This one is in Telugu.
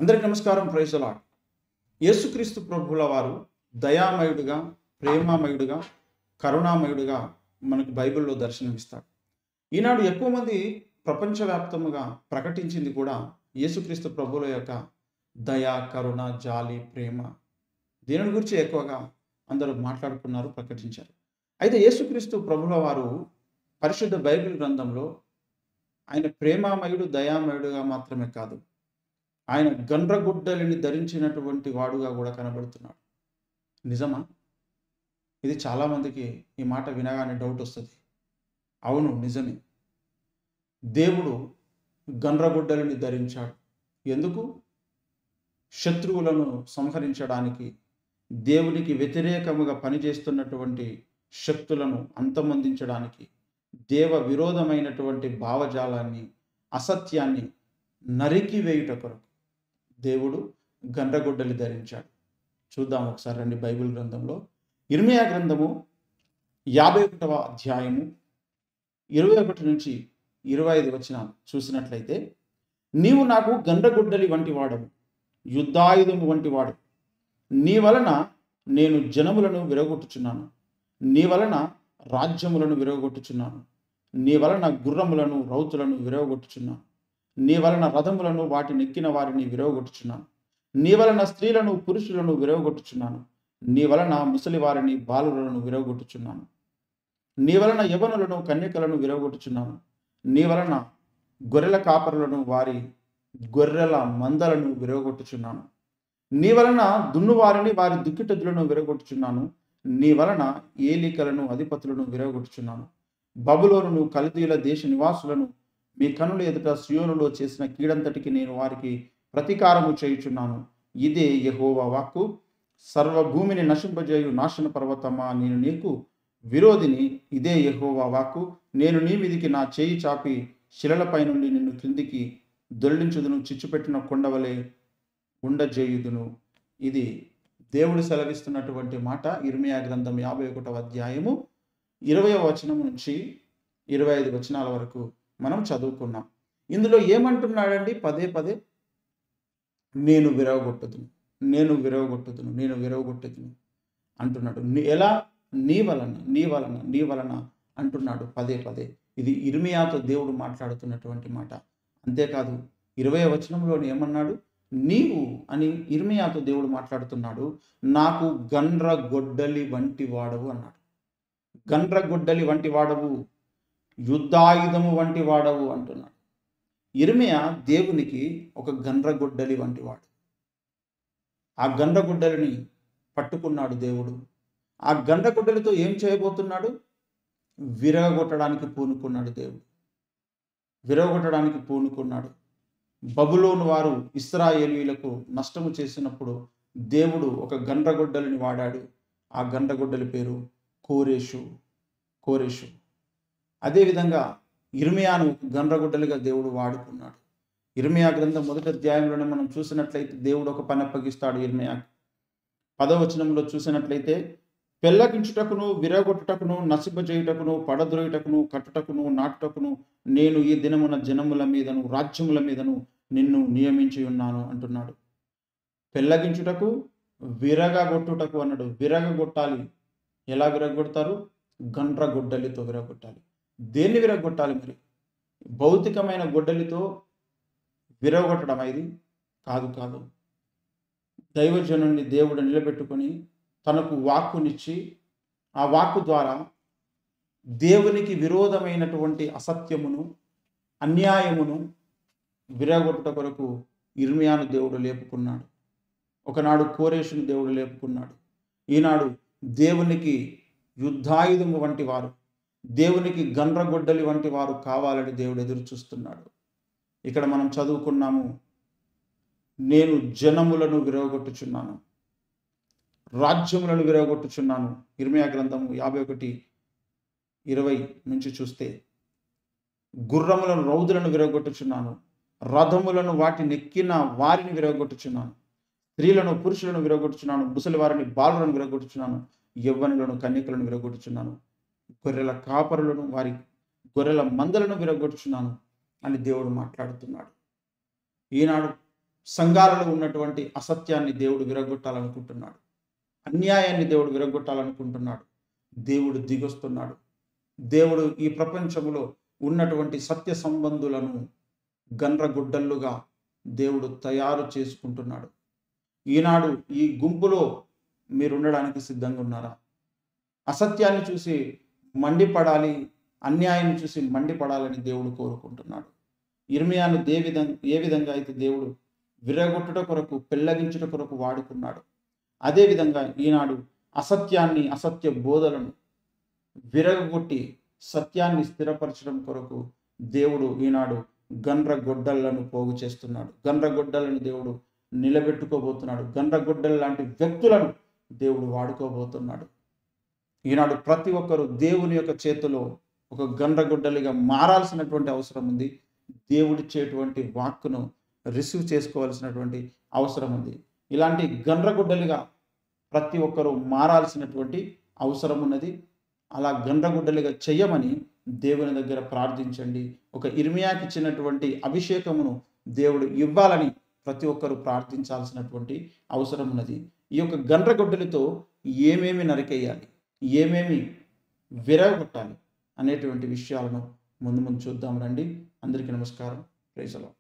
అందరికీ నమస్కారం. Praise the Lord. యేసుక్రీస్తు ప్రభువుల వారు దయామయుడుగా, ప్రేమామయుడుగా, కరుణామయుడుగా మనకు బైబిల్లో దర్శనమిస్తాడు. ఈనాడు ఎక్కువ మంది ప్రపంచవ్యాప్తముగా ప్రకటించింది కూడా యేసుక్రీస్తు ప్రభువుల యొక్క దయ, కరుణ, జాలి, ప్రేమ దీనిని గురించి ఎక్కువగా అందరూ మాట్లాడుకున్నారు, ప్రకటించారు. అయితే యేసుక్రీస్తు ప్రభువుల వారు పరిశుద్ధ బైబిల్ గ్రంథంలో ఆయన ప్రేమామయుడు, దయామయుడుగా మాత్రమే కాదు, ఆయన గండ్రగుడ్డలిని ధరించినటువంటి వాడుగా కూడా కనబడుతున్నాడు. నిజమా? ఇది చాలామందికి ఈ మాట వినగానే డౌట్ వస్తుంది. అవును, నిజమే. దేవుడు గండ్రగుడ్డలిని ధరించాడు. ఎందుకు? శత్రువులను సంహరించడానికి, దేవునికి వ్యతిరేకముగా పనిచేస్తున్నటువంటి శక్తులను అంతమొందించడానికి, దేవ విరోధమైనటువంటి భావజాలాన్ని, అసత్యాన్ని నరికి వేయుట కొరకు దేవుడు గండ్రగుడ్డలి ధరించాడు. చూద్దాం ఒకసారి రండి బైబిల్ గ్రంథంలో. ఇర్మీయా గ్రంథము 51వ అధ్యాయము 21 నుంచి 25 వచనాలు చూసినట్లయితే, నీవు నాకు గండ్రగుడ్డలి వంటి వాడవు, యుద్ధాయుధము వంటి వాడు. నీ వలన నేను జనములను విరగొట్టుచున్నాను, నీ వలన రాజ్యములను విరగొట్టుచున్నాను, నీ వలన గుర్రములను, రౌతులను విరగొట్టుచున్నాను, నీ వలన రథములను, వాటినెక్కిన వారిని విరవగొట్టుచున్నాను, నీ వలన స్త్రీలను, పురుషులను విరవగొట్టుచున్నాను, నీ వలన ముసలివారిని, బాలులను విరవగొట్టుచున్నాను, నీ వలన యవనులను, కన్యకలను విరవగొట్టుచున్నాను, నీ వలన గొర్రెల కాపరులను, వారి గొర్రెల మందలను విరవగొట్టుచున్నాను, నీ వలన దున్నువారిని, వారి దుక్కిటెద్దులను విరగొట్టుచున్నాను, నీ వలన ఏలికలను, అధిపతులను విరవగొట్టుచున్నాను, బబులోనును, కల్దీయుల దేశ నివాసులను, మీ కనుల ఎదుట సియోనులో చేసిన కీడంతటికి నేను వారికి ప్రతీకారము చేయుచున్నాను. ఇదే యెహోవా వాక్కు. సర్వభూమిని నశింపజేయు నాశన పర్వతమా, నేను నీకు విరోధిని. ఇదే యెహోవా వాక్కు. నేను నీ మీదికి నా చేయి చాపి శిలలపై నుండి నిన్ను క్రిందికి దొర్లించుదును, చిచ్చుపెట్టిన కొండవలే ఉండజేయుదును. ఇది దేవుడు సెలవిస్తున్నటువంటి మాట. ఇర్మీయా గ్రంథం 51వ అధ్యాయము 20వ వచనం నుంచి 25 వచనాల వరకు మనం చదువుకున్నాం. ఇందులో ఏమంటున్నాడండి? పదే పదే నేను విరవగొట్టుదును, నేను విరవగొట్టుదును, నేను విరవగొట్టుదును అంటున్నాడు. ఎలా? నీ వలన, నీ వలన, నీ వలన అంటున్నాడు పదే పదే. ఇది ఇర్మీయాతో దేవుడు మాట్లాడుతున్నటువంటి మాట. అంతేకాదు 20వ వచనంలోని ఏమన్నాడు? నీవు అని ఇర్మీయాతో దేవుడు మాట్లాడుతున్నాడు. నాకు గండ్రగొడ్డలి వంటి వాడవు అన్నాడు. గండ్రగొడ్డలి వంటి వాడవు, యుద్ధాయుధము వంటి వాడవు అంటున్నాడు. ఇర్మీయా దేవునికి ఒక గండ్రగొడ్డలి వంటి వాడు. ఆ గండ్రగొడ్డలిని పట్టుకున్నాడు దేవుడు. ఆ గండ్రగొడ్డలితో ఏం చేయబోతున్నాడు? విరగొట్టడానికి పూనుకున్నాడు దేవుడు. విరగొట్టడానికి పూనుకున్నాడు. బబులోను వారు ఇశ్రాయేలీయులకు నష్టము చేసినప్పుడు దేవుడు ఒక గండ్రగొడ్డలిని వాడాడు. ఆ గండ్రగొడ్డలి పేరు కోరెషు. అదేవిధంగా ఇర్మీయాను గండ్రగుడ్డలుగా దేవుడు వాడుకున్నాడు. ఇర్మీయా గ్రంథం 1వ అధ్యాయంలోనే మనం చూసినట్లయితే దేవుడు ఒక పని అప్పగిస్తాడు ఇర్మీయాకు. 10వ వచనంలో చూసినట్లయితే, పెళ్ళగించుటకును, విరగొట్టుటకును, నశింపజేయుటకును, పడద్రోయుటకును, కట్టుటకును, నాటుటకును నేను ఈ దినమున జనముల మీదను, రాజ్యముల మీదను నిన్ను నియమించి ఉన్నాను అంటున్నాడు. పెళ్ళగించుటకు, విరగగొట్టుటకు అన్నాడు. విరగగొట్టాలి. ఎలా విరగొడతారు? గండ్రగొడ్డలితో విరగొట్టాలి. దేన్ని విరగొట్టాలి మరి? భౌతికమైన గొడ్డలితో విరగొట్టడం ఇది కాదు. దైవజనుడిని దేవుడు నిలబెట్టుకొని తనకు వాక్కునిచ్చి, ఆ వాక్కు ద్వారా దేవునికి విరోధమైనటువంటి అసత్యమును, అన్యాయమును విరగొట్టుట కొరకు ఇర్మీయాను దేవుడు లేపుకున్నాడు. ఒకనాడు కోరెషును దేవుడు లేపుకున్నాడు. ఈనాడు దేవునికి యుద్ధాయుధము వంటి వారు, దేవునికి గండ్రగొడ్డలి వంటి వారు కావాలని దేవుడు ఎదురు చూస్తున్నాడు. ఇక్కడ మనం చదువుకున్నాము, నేను జనములను విరగొట్టుచున్నాను, రాజ్యములను విరగొట్టుచున్నాను. ఇర్మీయా గ్రంథము 51:20 నుంచి చూస్తే, గుర్రములను, రౌతులను విరగొట్టుచున్నాను, రథములను, వాటినెక్కిన వారిని విరగొట్టుచున్నాను, స్త్రీలను, పురుషులను విరగొట్టుచున్నాను, ముసలి వారిని, బాలులను విరగొట్టుచున్నాను, యవ్వనులను, కన్యకలను విరగొట్టుచున్నాను, గొర్రెల కాపరులను, వారి గొర్రెల మందలను విరగొట్టుచున్నాను అని దేవుడు మాట్లాడుతున్నాడు. ఈనాడు సంఘాలలో ఉన్నటువంటి అసత్యాన్ని దేవుడు విరగొట్టాలనుకుంటున్నాడు. అన్యాయాన్ని దేవుడు విరగొట్టాలనుకుంటున్నాడు. దేవుడు దిగొస్తున్నాడు. దేవుడు ఈ ప్రపంచంలో ఉన్నటువంటి సత్య సంబంధులను గండ్రగుడ్డలుగా దేవుడు తయారు చేసుకుంటున్నాడు. ఈనాడు ఈ గుంపులో మీరుండడానికి సిద్ధంగా ఉన్నారా? అసత్యాన్ని చూసి మండిపడాలి, అన్యాయాన్ని చూసి మండిపడాలని దేవుడు కోరుకుంటున్నాడు. ఇర్మియాను ఏ విధంగా అయితే దేవుడు విరగొట్టుట కొరకు, పెళ్లగించుట కొరకు వాడుకున్నాడు, అదేవిధంగా ఈనాడు అసత్యాన్ని, అసత్య బోధలను విరగొట్టి సత్యాన్ని స్థిరపరచడం కొరకు దేవుడు ఈనాడు గండ్రగొడ్డళ్లను పోగు చేస్తున్నాడు. గండ్రగొడ్డలను దేవుడు నిలబెట్టుకోబోతున్నాడు. గండ్రగొడ్డల లాంటి వ్యక్తులను దేవుడు వాడుకోబోతున్నాడు. ఈనాడు ప్రతి ఒక్కరూ దేవుని యొక్క చేతిలో ఒక గండ్రగొడ్డలిగా మారాల్సినటువంటి అవసరం ఉంది. దేవుడిచ్చేటువంటి వాక్కును రిసీవ్ చేసుకోవాల్సినటువంటి అవసరం ఉంది. ఇలాంటి గండ్రగొడ్డలిగా ప్రతి ఒక్కరూ మారాల్సినటువంటి అవసరం ఉన్నది. అలా గండ్రగొడ్డలిగా చెయ్యమని దేవుని దగ్గర ప్రార్థించండి. ఒక ఇర్మియాకి ఇచ్చినటువంటి అభిషేకమును దేవుడు ఇవ్వాలని ప్రతి ఒక్కరూ ప్రార్థించాల్సినటువంటి అవసరం ఉన్నది. ఈ యొక్క గండ్రగొడ్డలితో ఏమేమి నరికేయాలి, ఏమేమి విరగొట్టాలి అనేటువంటి విషయాలను ముందు చూద్దాం రండి. అందరికీ నమస్కారం. Praise the lord.